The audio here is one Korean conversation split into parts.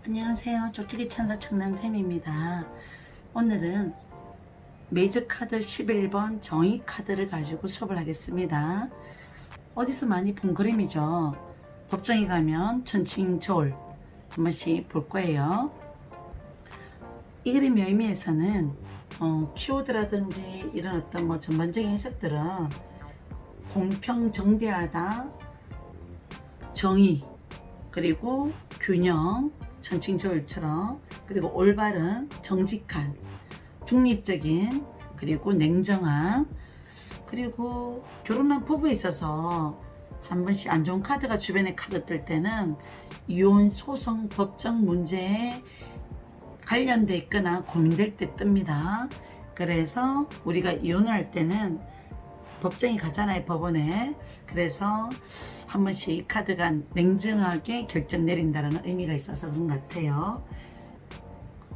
안녕하세요. 쪽지기 천사 청남쌤입니다. 오늘은 매직카드 11번 정의카드를 가지고 수업을 하겠습니다. 어디서 많이 본 그림이죠. 법정에 가면 천칭저울 한 번씩 볼 거예요. 이 그림의 의미에서는 키워드라든지 이런 어떤 전반적인 해석들은 공평정대하다, 정의, 그리고 균형, 천칭저울처럼, 그리고 올바른, 정직한, 중립적인, 그리고 냉정한, 그리고 결혼한 부부에 있어서 한 번씩 안 좋은 카드가 주변에 카드 뜰 때는 이혼, 소송, 법정 문제에 관련돼 있거나 고민될 때 뜹니다. 그래서 우리가 이혼을 할 때는 법정에 가잖아요, 법원에. 그래서 한 번씩 이 카드가 냉정하게 결정 내린다는 의미가 있어서 그런 것 같아요.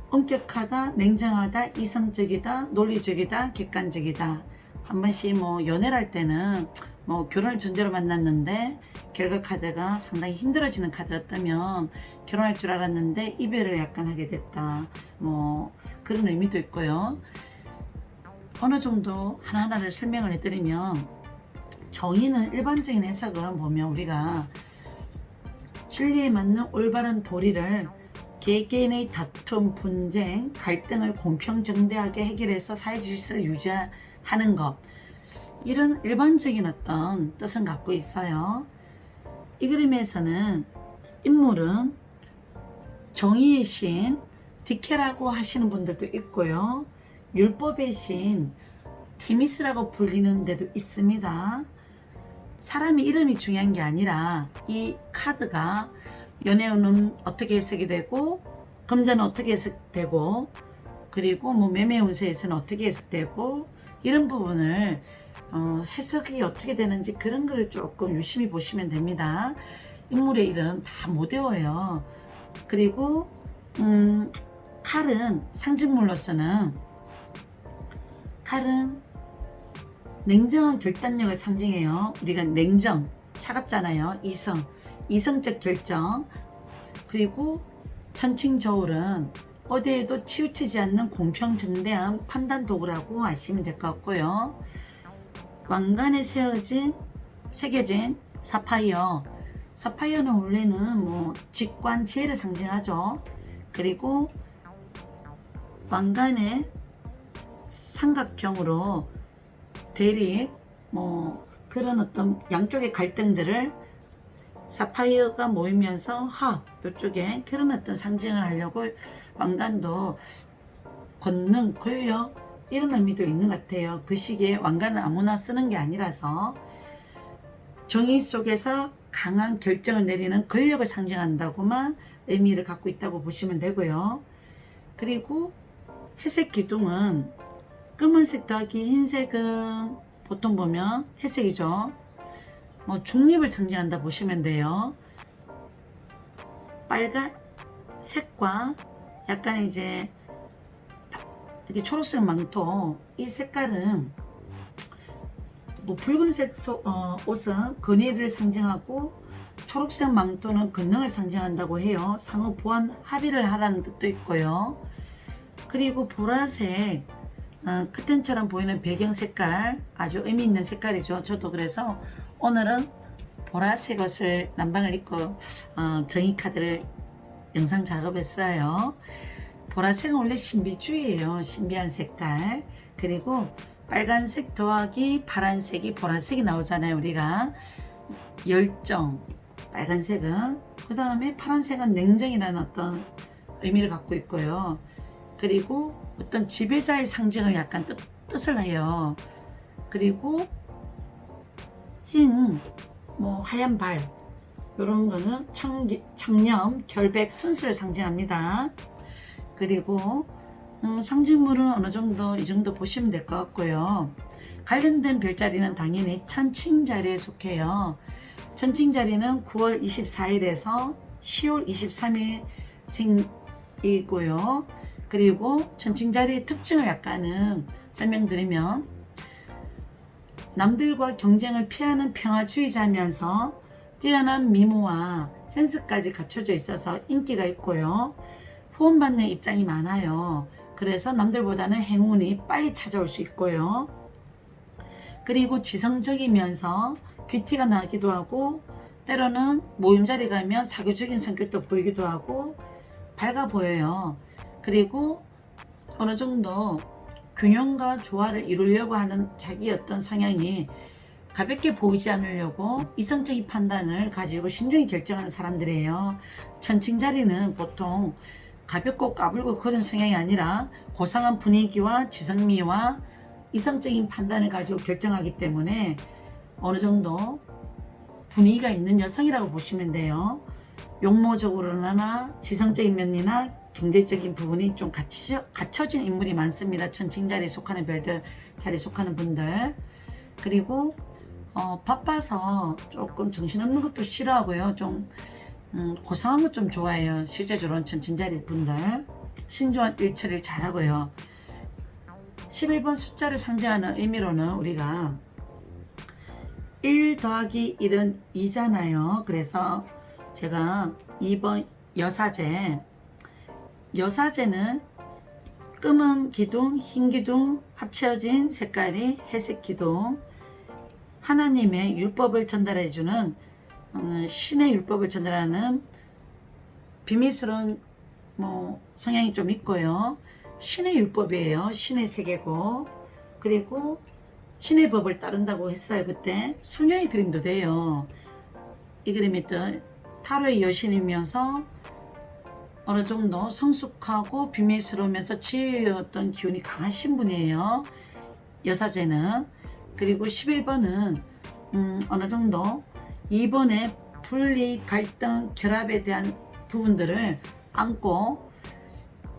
엄격하다, 냉정하다, 이성적이다, 논리적이다, 객관적이다. 한 번씩 연애를 할 때는 결혼을 전제로 만났는데 결과 카드가 상당히 힘들어지는 카드가 뜨면 결혼할 줄 알았는데 이별을 약간 하게 됐다. 그런 의미도 있고요. 어느 정도 하나하나를 설명을 해드리면, 정의는 일반적인 해석은 보면 우리가 진리에 맞는 올바른 도리를 개개인의 다툼, 분쟁, 갈등을 공평정대하게 해결해서 사회 질서를 유지하는 것, 이런 일반적인 어떤 뜻은 갖고 있어요. 이 그림에서는 인물은 정의의 신 디케라고 하시는 분들도 있고요, 율법의 신 테미스라고 불리는 데도 있습니다. 사람의 이름이 중요한 게 아니라 이 카드가 연애운은 어떻게 해석이 되고, 금전은 어떻게 해석되고, 그리고 매매 운세에서는 어떻게 해석되고, 이런 부분을 해석이 어떻게 되는지 그런 걸 조금 유심히 보시면 됩니다. 인물의 이름 다 못 외워요. 그리고 칼은 상징물로서는 칼은 냉정한 결단력을 상징해요. 우리가 냉정, 차갑잖아요. 이성적 결정. 그리고 천칭저울은 어디에도 치우치지 않는 공평정대한 판단 도구라고 아시면 될 것 같고요. 왕관에 새겨진 사파이어. 사파이어는 원래는 직관, 지혜를 상징하죠. 그리고 왕관에 삼각형으로 대립, 그런 어떤 양쪽의 갈등들을 사파이어가 모이면서 이쪽에 그런 어떤 상징을 하려고 왕관도 권능, 권력, 이런 의미도 있는 것 같아요. 그 시기에 왕관은 아무나 쓰는 게 아니라서 정의 속에서 강한 결정을 내리는 권력을 상징한다고만 의미를 갖고 있다고 보시면 되고요. 그리고 회색 기둥은 검은색 더하기 흰색은 보통 보면 회색이죠. 중립을 상징한다 보시면 돼요. 빨간색과 약간 이렇게 초록색 망토, 이 색깔은 붉은색 옷은 권위를 상징하고, 초록색 망토는 권능을 상징한다고 해요. 상호 보완 합의를 하라는 뜻도 있고요. 그리고 보라색, 커튼처럼 보이는 배경 색깔, 아주 의미 있는 색깔이죠. 저도 그래서 오늘은 보라색 옷을 난방을 입고 정의카드를 영상 작업했어요. 보라색은 원래 신비주의예요. 신비한 색깔. 그리고 빨간색 더하기 파란색이 보라색이 나오잖아요. 우리가 열정, 빨간색은. 그 다음에 파란색은 냉정이라는 어떤 의미를 갖고 있고요. 그리고 어떤 지배자의 상징을 약간 뜻을 해요. 그리고 흰, 하얀 발, 이런 거는 청렴, 결백, 순수를 상징합니다. 그리고 상징물은 어느 정도 이 정도 보시면 될 것 같고요. 관련된 별자리는 당연히 천칭자리에 속해요. 천칭자리는 9월 24일에서 10월 23일 생이고요. 그리고 천칭자리의 특징을 약간은 설명드리면, 남들과 경쟁을 피하는 평화주의자면서 뛰어난 미모와 센스까지 갖춰져 있어서 인기가 있고요. 후원받는 입장이 많아요. 그래서 남들보다는 행운이 빨리 찾아올 수 있고요. 그리고 지성적이면서 귀티가 나기도 하고 때로는 모임 자리 가면 사교적인 성격도 보이기도 하고 밝아 보여요. 그리고 어느 정도 균형과 조화를 이루려고 하는 자기 어떤 성향이 가볍게 보이지 않으려고 이성적인 판단을 가지고 신중히 결정하는 사람들이에요. 천칭자리는 보통 가볍고 까불고 그런 성향이 아니라 고상한 분위기와 지성미와 이성적인 판단을 가지고 결정하기 때문에 어느 정도 분위기가 있는 여성이라고 보시면 돼요. 용모적으로나 지성적인 면이나 경제적인 부분이 좀 갖춰진 인물이 많습니다. 천칭자리에 속하는 별들 자리에 속하는 분들. 그리고 바빠서 조금 정신없는 것도 싫어하고요. 좀 고상한 것 좀 좋아해요. 실제적으로는 천칭자리 분들. 신중한 일처리를 잘하고요. 11번 숫자를 상징하는 의미로는 우리가 1 더하기 1은 2잖아요. 그래서 제가 2번 여사제는 검은 기둥, 흰 기둥 합쳐진 색깔이 회색 기둥, 하나님의 율법을 전달해주는 신의 율법을 전달하는 비밀스러운 성향이 좀 있고요. 신의 율법이에요. 신의 세계고, 그리고 신의 법을 따른다고 했어요. 그때 수녀의 그림도 돼요. 이 그림이 또 타로의 여신이면서 어느 정도 성숙하고 비밀스러우면서 지혜의 어떤 기운이 강하신 분이에요. 여사제는. 그리고 11번은 어느 정도 2번의 분리, 갈등, 결합에 대한 부분들을 안고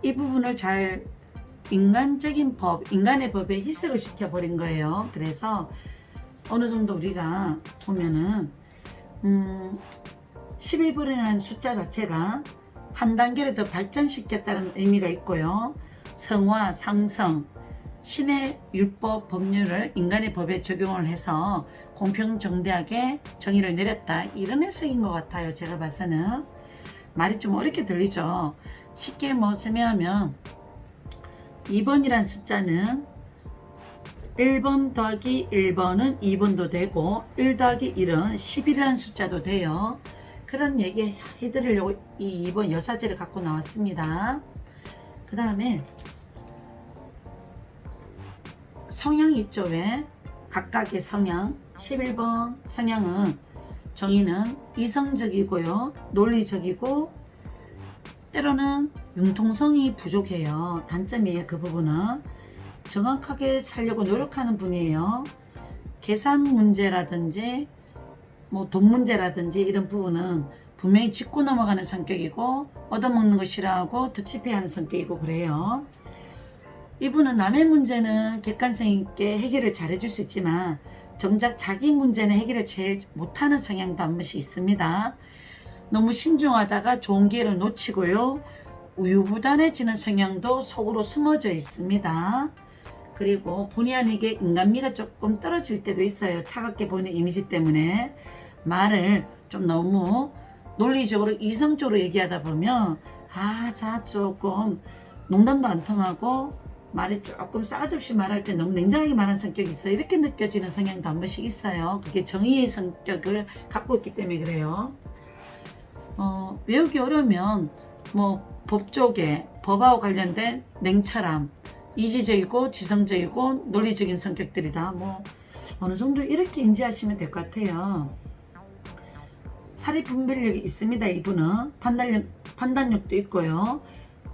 이 부분을 잘 인간적인 법, 인간의 법에 희석을 시켜버린 거예요. 그래서 어느 정도 우리가 보면은 11번이라는 숫자 자체가 한 단계를 더 발전시켰다는 의미가 있고요. 성화, 상성, 신의 율법, 법률을 인간의 법에 적용을 해서 공평정대하게 정의를 내렸다. 이런 해석인 것 같아요. 제가 봐서는. 말이 좀 어렵게 들리죠. 쉽게 설명하면 2번이란 숫자는 1번 더하기 1번은 2번도 되고 1 더하기 1은 11이라는 숫자도 돼요. 그런 얘기 해드리려고 이 2번 여사제를 갖고 나왔습니다. 그 다음에 성향 있죠. 왜? 각각의 성향. 11번 성향은 정의는 이성적이고요. 논리적이고 때로는 융통성이 부족해요. 단점이에요. 그 부분은. 정확하게 살려고 노력하는 분이에요. 계산 문제라든지 돈 문제라든지 이런 부분은 분명히 짚고 넘어가는 성격이고 얻어먹는 거 싫어하고 더치페이하는 성격이고 그래요. 이분은 남의 문제는 객관성 있게 해결을 잘 해줄 수 있지만 정작 자기 문제는 해결을 제일 못하는 성향도 한 번씩 있습니다. 너무 신중하다가 좋은 기회를 놓치고요. 우유부단해지는 성향도 속으로 숨어져 있습니다. 그리고 본의 아니게 인간미가 조금 떨어질 때도 있어요. 차갑게 보이는 이미지 때문에. 말을 좀 너무 논리적으로 이성적으로 얘기하다 보면 조금 농담도 안 통하고 말이 조금 싸가지 없이 말할 때 너무 냉정하게 말하는 성격이 있어요. 이렇게 느껴지는 성향도 한 번씩 있어요. 그게 정의의 성격을 갖고 있기 때문에 그래요. 외우기 어려우면 법 쪽에 법하고 관련된 냉철함, 이지적이고 지성적이고 논리적인 성격들이다. 어느 정도 이렇게 인지하시면 될 것 같아요. 사리 분별력이 있습니다. 이분은 판단력도 있고요.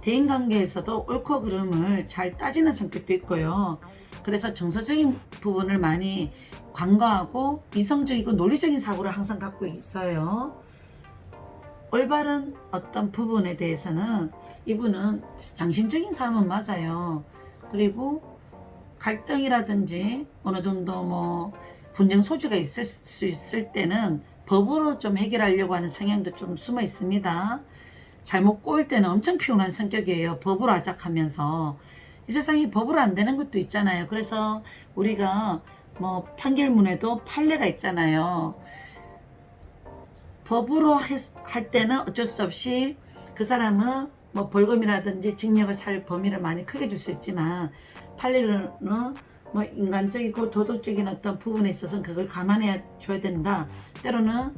대인관계에서도 옳고 그름을 잘 따지는 성격도 있고요. 그래서 정서적인 부분을 많이 관과하고 이성적이고 논리적인 사고를 항상 갖고 있어요. 올바른 어떤 부분에 대해서는 이분은 양심적인 사람은 맞아요. 그리고 갈등이라든지 어느 정도 분쟁 소지가 있을 수 있을 때는 법으로 좀 해결하려고 하는 성향도 좀 숨어 있습니다. 잘못 꼬일 때는 엄청 피곤한 성격이에요. 법으로 아작하면서. 이 세상에 법으로 안 되는 것도 있잖아요. 그래서 우리가 판결문에도 판례가 있잖아요. 법으로 할 때는 어쩔 수 없이 그 사람은 뭐 벌금이라든지 징역을 살 범위를 많이 크게 줄 수 있지만 판례로는 뭐 인간적이고 도덕적인 어떤 부분에 있어서는 그걸 감안해 줘야 된다. 때로는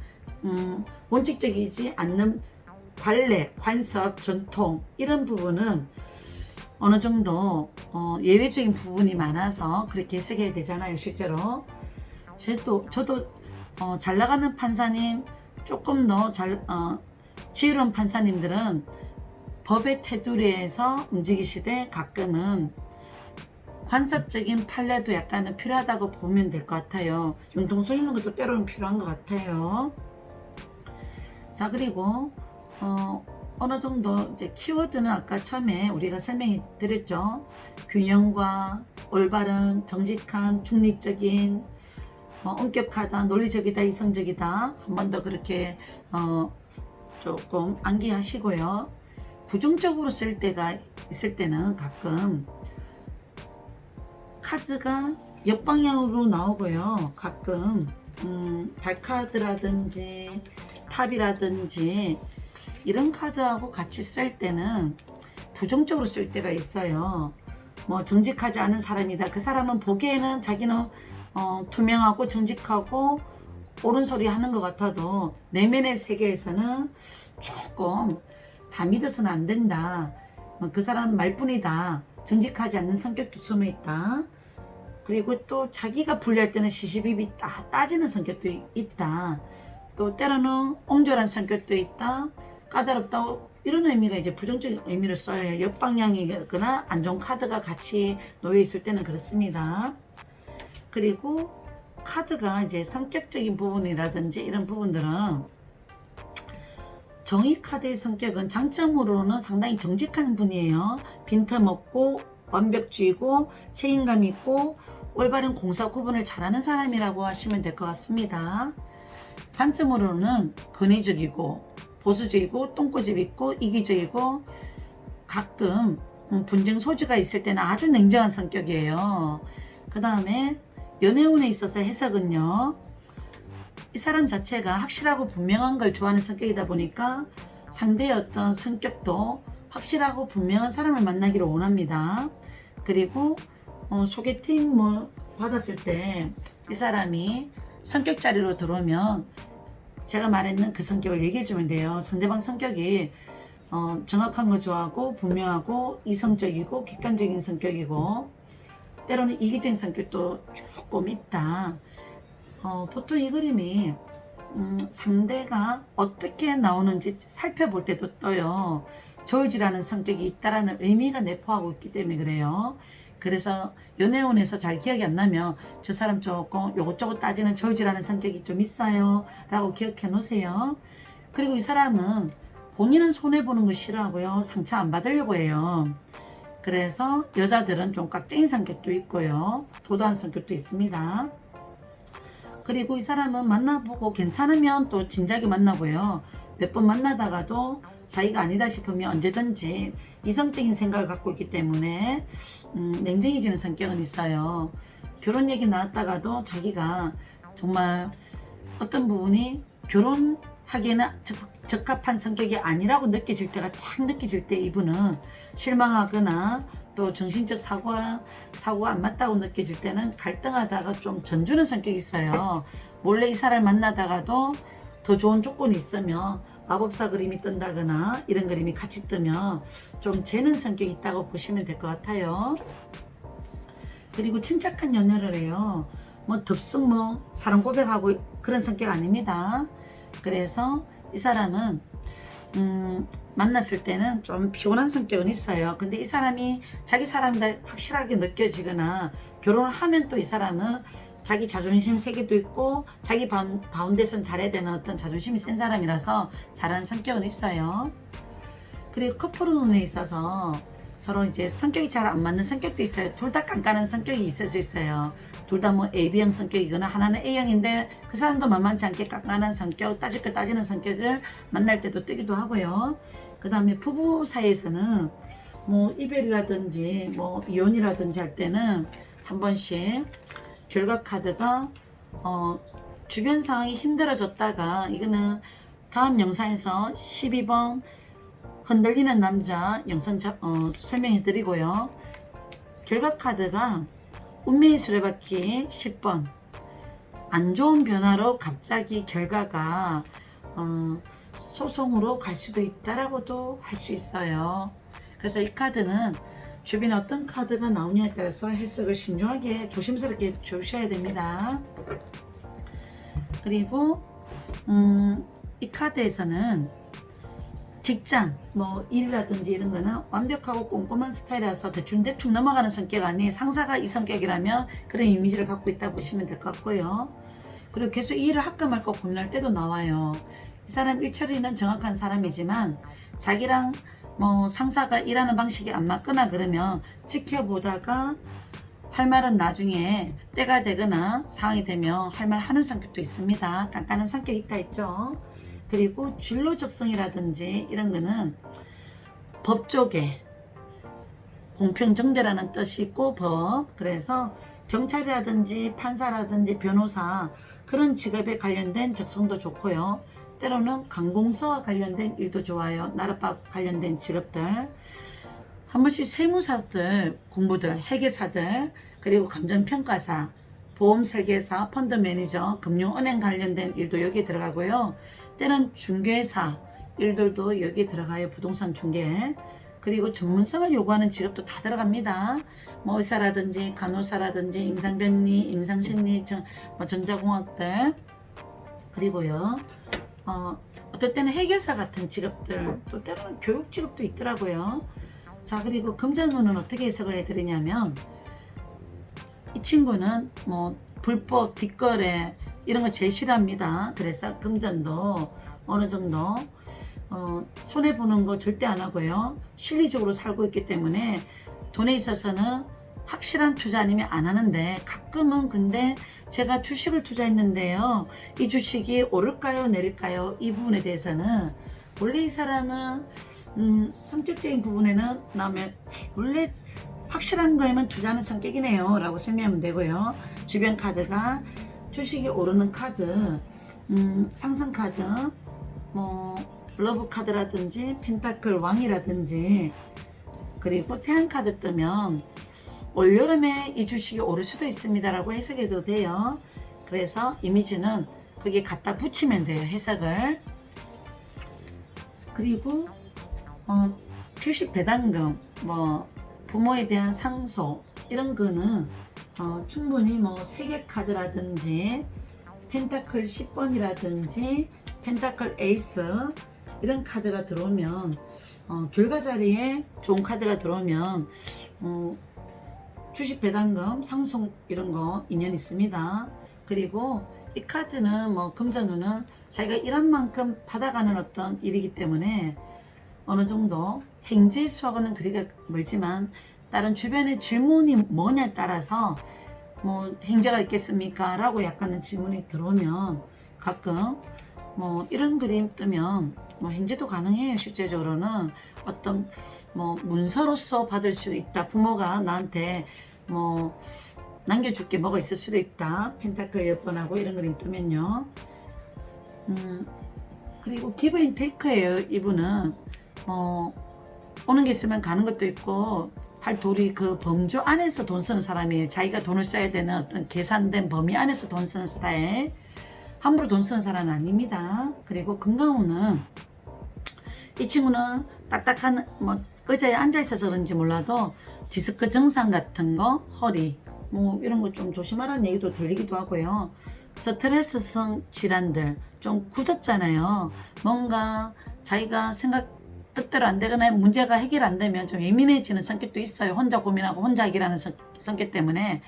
원칙적이지 않는 관례, 관습, 전통 이런 부분은 어느 정도 예외적인 부분이 많아서 그렇게 해석해야 되잖아요. 실제로 저도 잘 나가는 판사님, 조금 더 지혜로운 판사님들은 법의 테두리에서 움직이시되 가끔은 관습적인 판례도 약간은 필요하다고 보면 될 것 같아요. 융통성 있는 것도 때로는 필요한 것 같아요. 자, 그리고 어느 정도 이제 키워드는 아까 처음에 우리가 설명해 드렸죠. 균형과 올바른, 정직한, 중립적인, 엄격하다, 논리적이다, 이성적이다. 한 번 더 그렇게 조금 암기하시고요. 부정적으로 쓸 때가 있을 때는 가끔 카드가 옆방향으로 나오고요. 가끔 발카드라든지 탑이라든지 이런 카드하고 같이 쓸 때는 부정적으로 쓸 때가 있어요. 뭐 정직하지 않은 사람이다. 그 사람은 보기에는 자기는 투명하고 정직하고 옳은 소리 하는 것 같아도 내면의 세계에서는 조금 다 믿어서는 안 된다. 그 사람은 말뿐이다. 정직하지 않는 성격도 숨어 있다. 그리고 또 자기가 불리할 때는 시시비비 따지는 성격도 있다. 또 때로는 옹졸한 성격도 있다. 까다롭다고 이런 의미가 이제 부정적인 의미를 써요. 옆방향이거나 안 좋은 카드가 같이 놓여 있을 때는 그렇습니다. 그리고 카드가 이제 성격적인 부분이라든지 이런 부분들은 정의 카드의 성격은 장점으로는 상당히 정직한 분이에요. 빈틈없고 완벽주의고 책임감 있고 올바른 공사 구분을 잘하는 사람이라고 하시면 될 것 같습니다. 단점으로는 권위적이고 보수적이고 똥꼬집 있고 이기적이고 가끔 분쟁 소지가 있을 때는 아주 냉정한 성격이에요. 그 다음에 연애운에 있어서 해석은요. 이 사람 자체가 확실하고 분명한 걸 좋아하는 성격이다 보니까 상대의 어떤 성격도 확실하고 분명한 사람을 만나기를 원합니다. 그리고 소개팅 받았을 때 이 사람이 성격 자리로 들어오면 제가 말했는 그 성격을 얘기해 주면 돼요. 상대방 성격이 정확한 거 좋아하고 분명하고 이성적이고 객관적인 성격이고 때로는 이기적인 성격도 조금 있다. 보통 이 그림이 상대가 어떻게 나오는지 살펴볼 때도 떠요. 저울질하는 성격이 있다라는 의미가 내포하고 있기 때문에 그래요. 그래서 연애운에서 잘 기억이 안 나면 저 사람 조금 요것저것 따지는 저울질하는 성격이 좀 있어요 라고 기억해 놓으세요. 그리고 이 사람은 본인은 손해보는 거 싫어하고요. 상처 안 받으려고 해요. 그래서 여자들은 좀 깍쟁이 성격도 있고요. 도도한 성격도 있습니다. 그리고 이 사람은 만나보고 괜찮으면 또 진작에 만나고요. 몇 번 만나다가도 자기가 아니다 싶으면 언제든지 이성적인 생각을 갖고 있기 때문에 냉정해지는 성격은 있어요. 결혼 얘기 나왔다가도 자기가 정말 어떤 부분이 결혼하기에는 적합한 성격이 아니라고 느껴질 때가 딱 느껴질 때 이분은 실망하거나 또 정신적 사고가 안 맞다고 느껴질 때는 갈등하다가 좀 전주는 성격이 있어요. 몰래 이 사람을 만나다가도 더 좋은 조건이 있으면 마법사 그림이 뜬다거나 이런 그림이 같이 뜨면 좀 재는 성격이 있다고 보시면 될 것 같아요. 그리고 침착한 연애를 해요. 덥석 사랑 고백하고 그런 성격 아닙니다. 그래서 이 사람은 만났을 때는 좀 피곤한 성격은 있어요. 근데 이 사람이 자기 사람이다 확실하게 느껴지거나 결혼을 하면 또 이 사람은 자기 자존심 세계도 있고 자기 가운데선 잘해야 되는 어떤 자존심이 센 사람이라서 잘하는 성격은 있어요. 그리고 커플운에 있어서 서로 이제 성격이 잘 안 맞는 성격도 있어요. 둘 다 깐깐한 성격이 있을 수 있어요. 둘 다 AB형 성격이거나 하나는 A형인데 그 사람도 만만치 않게 깐깐한 성격, 따질 걸 따지는 성격을 만날 때도 뜨기도 하고요. 그 다음에 부부 사이에서는 이별이라든지 이혼이라든지 할 때는 한 번씩 결과 카드가 주변 상황이 힘들어졌다가 이거는 다음 영상에서 12번 흔들리는 남자 영상 설명해 드리고요. 결과 카드가 운명의 수레바퀴 10번, 안 좋은 변화로 갑자기 결과가 소송으로 갈 수도 있다라고도 할 수 있어요. 그래서 이 카드는 주변에 어떤 카드가 나오냐에 따라서 해석을 신중하게 조심스럽게 주셔야 됩니다. 그리고 이 카드에서는 직장, 뭐 일이라든지 이런 거는 완벽하고 꼼꼼한 스타일이라서 대충 넘어가는 성격 아니, 상사가 이 성격이라면 그런 이미지를 갖고 있다 보시면 될 것 같고요. 그리고 계속 이 일을 할까 말까 고민할 때도 나와요. 이 사람 일처리는 정확한 사람이지만 자기랑 뭐 상사가 일하는 방식이 안 맞거나 그러면 지켜보다가 할 말은 나중에 때가 되거나 상황이 되면 할 말 하는 성격도 있습니다. 깐깐한 성격이 있다 했죠. 그리고 진로적성이라든지 이런 거는 법 쪽에 공평정대라는 뜻이 있고 법, 그래서 경찰이라든지 판사라든지 변호사 그런 직업에 관련된 적성도 좋고요. 때로는 관공서와 관련된 일도 좋아요. 나라법 관련된 직업들, 한 번씩 세무사들, 공부들, 회계사들, 그리고 감정평가사, 보험설계사, 펀드 매니저, 금융은행 관련된 일도 여기 들어가고요. 때는 중개사 일들도 여기 들어가요. 부동산 중개. 그리고 전문성을 요구하는 직업도 다 들어갑니다. 뭐 의사라든지 간호사라든지 임상병리, 임상심리, 전자공학들. 그리고요. 어떨 때는 회계사 같은 직업들, 또 때로는 교육 직업도 있더라고요. 자, 그리고 금전운은 어떻게 해석을 해드리냐면, 이 친구는 뭐 불법 뒷거래 이런 거 제일 싫어합니다. 그래서 금전도 어느 정도 손해 보는 거 절대 안 하고요. 실리적으로 살고 있기 때문에 돈에 있어서는 확실한 투자 아니면 안 하는데, 가끔은 근데 제가 주식을 투자했는데요, 이 주식이 오를까요 내릴까요, 이 부분에 대해서는 원래 이 사람은 성격적인 부분에는 나면 원래 확실한 거에만 투자하는 성격이네요 라고 설명하면 되고요. 주변 카드가 주식이 오르는 카드, 상승 카드, 뭐 러브 카드라든지 펜타클 왕이라든지, 그리고 태양 카드 뜨면 올여름에 이 주식이 오를 수도 있습니다 라고 해석해도 돼요. 그래서 이미지는 거기에 갖다 붙이면 돼요, 해석을. 그리고 주식 배당금, 뭐 부모에 대한 상속 이런 거는 충분히 뭐 세계 카드라든지 펜타클 10번이라든지 펜타클 에이스 이런 카드가 들어오면, 결과 자리에 좋은 카드가 들어오면 주식 배당금 상속 이런 거 인연 있습니다. 그리고 이 카드는 뭐 금전운은 자기가 일한 만큼 받아가는 어떤 일이기 때문에 어느 정도 행제 수하고는 거리가 멀지만, 다른 주변의 질문이 뭐냐에 따라서 뭐 행제가 있겠습니까 라고 약간의 질문이 들어오면 가끔 뭐 이런 그림 뜨면 뭐 행제도 가능해요. 실제적으로는 어떤 뭐 문서로서 받을 수 있다. 부모가 나한테 뭐 남겨줄 게 뭐가 있을 수도 있다. 펜타클 10번하고 이런 그림 뜨면요. 그리고 기브 앤 테이크예요. 이분은 오는 게 있으면 가는 것도 있고, 할 도리 그 범주 안에서 돈 쓰는 사람이에요. 자기가 돈을 써야 되는 어떤 계산된 범위 안에서 돈 쓰는 스타일. 함부로 돈 쓰는 사람은 아닙니다. 그리고 건강운은 이 친구는 딱딱한 뭐 의자에 앉아 있어서 그런지 몰라도 디스크 증상 같은 거, 허리 뭐 이런 거 좀 조심하라는 얘기도 들리기도 하고요. 스트레스성 질환들 좀 굳었잖아요. 뭔가 자기가 생각 뜻대로 안 되거나 문제가 해결 안 되면 좀 예민해지는 성격도 있어요. 혼자 고민하고 혼자 해결하는 성격 때문에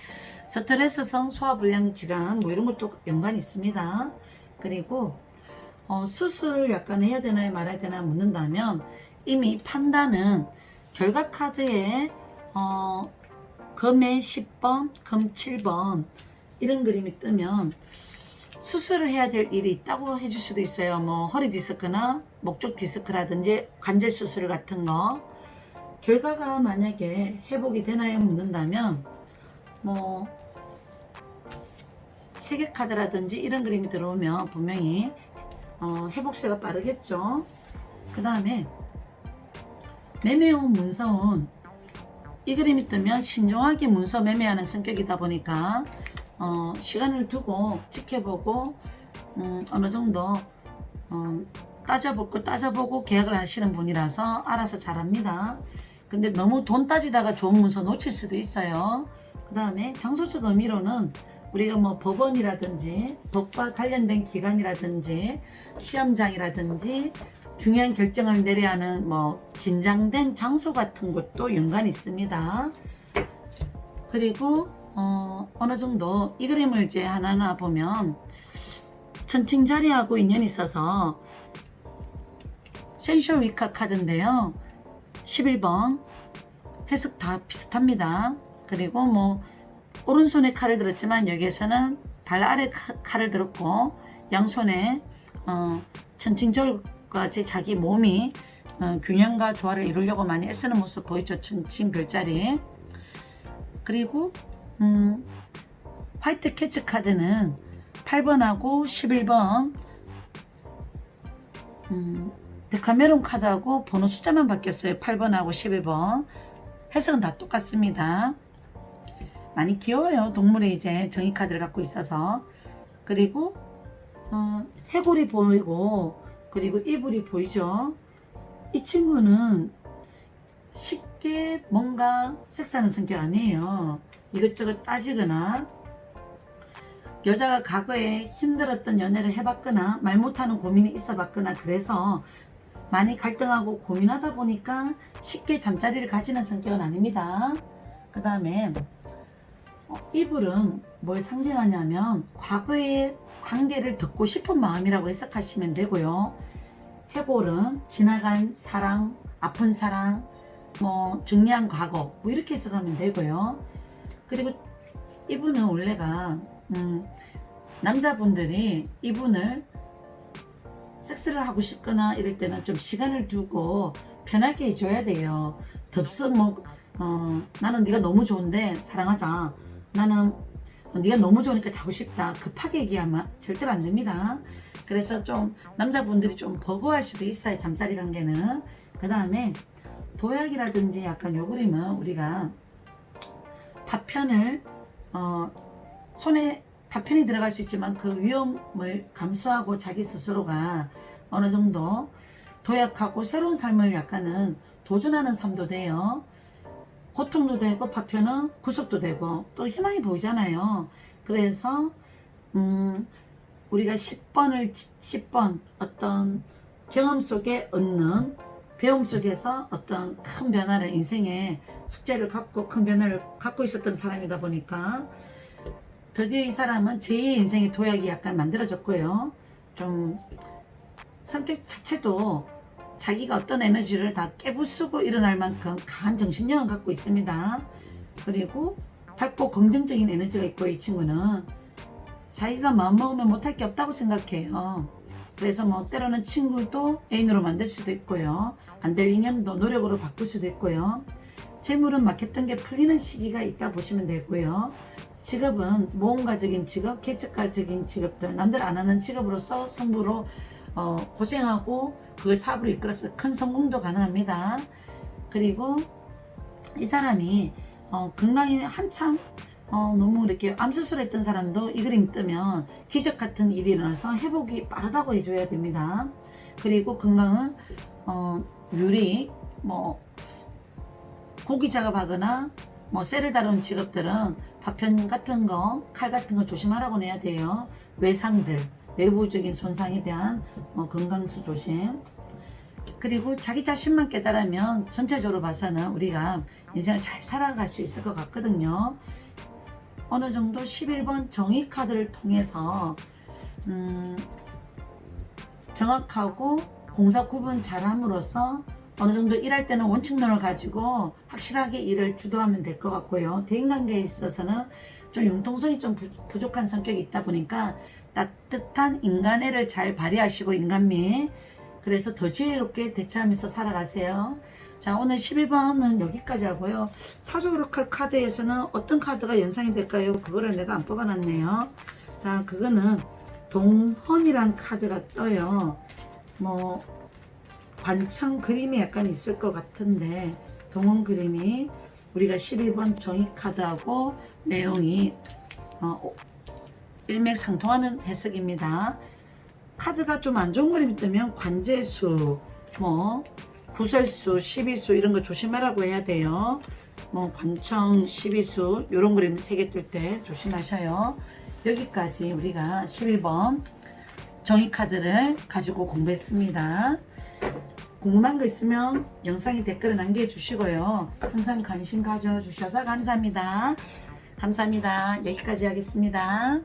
스트레스성 소화불량 질환 뭐 이런 것도 연관이 있습니다. 그리고 수술 약간 해야 되나 말아야 되나 묻는다면, 이미 판단은 결과 카드에 금의 10번, 금 7번 이런 그림이 뜨면 수술을 해야 될 일이 있다고 해줄 수도 있어요. 뭐 허리 디스크나 목쪽 디스크라든지 관절 수술 같은 거. 결과가 만약에 회복이 되나요 묻는다면, 뭐 세계 카드라든지 이런 그림이 들어오면 분명히 회복세가 빠르겠죠. 그 다음에 매매운 문서운 이 그림이 뜨면 신중하게 문서 매매하는 성격이다 보니까 시간을 두고 지켜보고 어느 정도 따져보고 계약을 하시는 분이라서 알아서 잘합니다. 근데 너무 돈 따지다가 좋은 문서 놓칠 수도 있어요. 그 다음에 장소적 의미로는 우리가 뭐 법원이라든지 법과 관련된 기관이라든지 시험장이라든지 중요한 결정을 내려야 하는 뭐 긴장된 장소 같은 것도 연관이 있습니다. 그리고 어느 정도 이 그림을 이제 하나하나 보면 천칭자리하고 인연이 있어서 센쇼 위카 카드인데요. 11번 해석 다 비슷합니다. 그리고 뭐 오른손에 칼을 들었지만 여기에서는 발 아래 칼을 들었고 양손에 천칭절과 자기 몸이 균형과 조화를 이루려고 많이 애쓰는 모습 보이죠. 천칭 별자리. 그리고 화이트 캐치 카드는 8번하고 11번 데카메론 카드하고 번호 숫자만 바뀌었어요. 8번하고 11번. 해석은 다 똑같습니다. 많이 귀여워요. 동물의 이제 정의 카드를 갖고 있어서. 그리고 해골이 보이고 그리고 이불이 보이죠. 이 친구는 쉽게 뭔가 섹스하는 성격 아니에요. 이것저것 따지거나 여자가 과거에 힘들었던 연애를 해봤거나 말 못하는 고민이 있어봤거나 그래서 많이 갈등하고 고민하다 보니까 쉽게 잠자리를 가지는 성격은 아닙니다. 그 다음에 이불은 뭘 상징하냐면 과거의 관계를 듣고 싶은 마음이라고 해석하시면 되고요. 해골은 지나간 사랑, 아픈 사랑, 뭐 중요한 과거 뭐 이렇게 해석하면 되고요. 그리고 이분은 원래가 남자분들이 이분을 섹스를 하고 싶거나 이럴 때는 좀 시간을 두고 편하게 해줘야 돼요. 덥석 뭐 나는 네가 너무 좋은데 사랑하자. 나는 네가 너무 좋으니까 자고 싶다. 급하게 얘기하면 절대로 안 됩니다. 그래서 좀 남자분들이 좀 버거워할 수도 있어요. 잠자리 관계는. 그 다음에 도약이라든지 약간 요 그림은 우리가 파편을 손에 파편이 들어갈 수 있지만 그 위험을 감수하고 자기 스스로가 어느 정도 도약하고 새로운 삶을 약간은 도전하는 삶도 돼요. 고통도 되고 파편은 구속도 되고 또 희망이 보이잖아요. 그래서 우리가 10번 어떤 경험 속에 얻는 배움 속에서 어떤 큰 변화를 인생의 숙제를 갖고 큰 변화를 갖고 있었던 사람이다 보니까 드디어 이 사람은 제2의 인생의 도약이 약간 만들어졌고요. 좀 성격 자체도 자기가 어떤 에너지를 다 깨부수고 일어날 만큼 강한 정신력을 갖고 있습니다. 그리고 밝고 긍정적인 에너지가 있고 이 친구는 자기가 마음먹으면 못할 게 없다고 생각해요. 그래서 뭐 때로는 친구도 애인으로 만들 수도 있고요. 안 될 인연도 노력으로 바꿀 수도 있고요. 재물은 막혔던 게 풀리는 시기가 있다 보시면 되고요. 직업은 모험가적인 직업, 개척가적인 직업들, 남들 안 하는 직업으로서 성부로 고생하고 그걸 사업으로 이끌어서 큰 성공도 가능합니다. 그리고 이 사람이 건강이 한참 너무 이렇게 암수술했던 사람도 이 그림 뜨면 기적 같은 일이 일어나서 회복이 빠르다고 해줘야 됩니다. 그리고 건강은 유리, 뭐 고기 작업하거나 뭐 쇠를 다루는 직업들은 파편 같은 거, 칼 같은 거 조심하라고 해야 돼요. 외상들, 외부적인 손상에 대한 건강수 조심. 그리고 자기 자신만 깨달으면 전체적으로 봐서는 우리가 인생을 잘 살아갈 수 있을 것 같거든요. 어느 정도 11번 정의 카드를 통해서 정확하고 공사 구분 잘함으로써 어느 정도 일할 때는 원칙론을 가지고 확실하게 일을 주도하면 될 것 같고요. 대인관계에 있어서는 좀 융통성이 좀 부족한 성격이 있다 보니까 따뜻한 인간애를 잘 발휘하시고 인간미, 그래서 더 지혜롭게 대처하면서 살아가세요. 자, 오늘 11번은 여기까지 하고요. 사주오라클 카드에서는 어떤 카드가 연상이 될까요? 그거를 내가 안 뽑아놨네요. 자, 그거는 동헌이란 카드가 떠요. 뭐 관청 그림이 약간 있을 것 같은데 동헌 그림이 우리가 11번 정의 카드하고 내용이 일맥상통하는 해석입니다. 카드가 좀 안 좋은 그림이 뜨면 관제수, 뭐 구설수, 시비수 이런 거 조심하라고 해야 돼요. 뭐 관청, 시비수 이런 그림 3개 뜰 때 조심하셔요. 여기까지 우리가 11번 정의 카드를 가지고 공부했습니다. 궁금한 거 있으면 영상에 댓글을 남겨주시고요. 항상 관심 가져주셔서 감사합니다. 감사합니다. 여기까지 하겠습니다.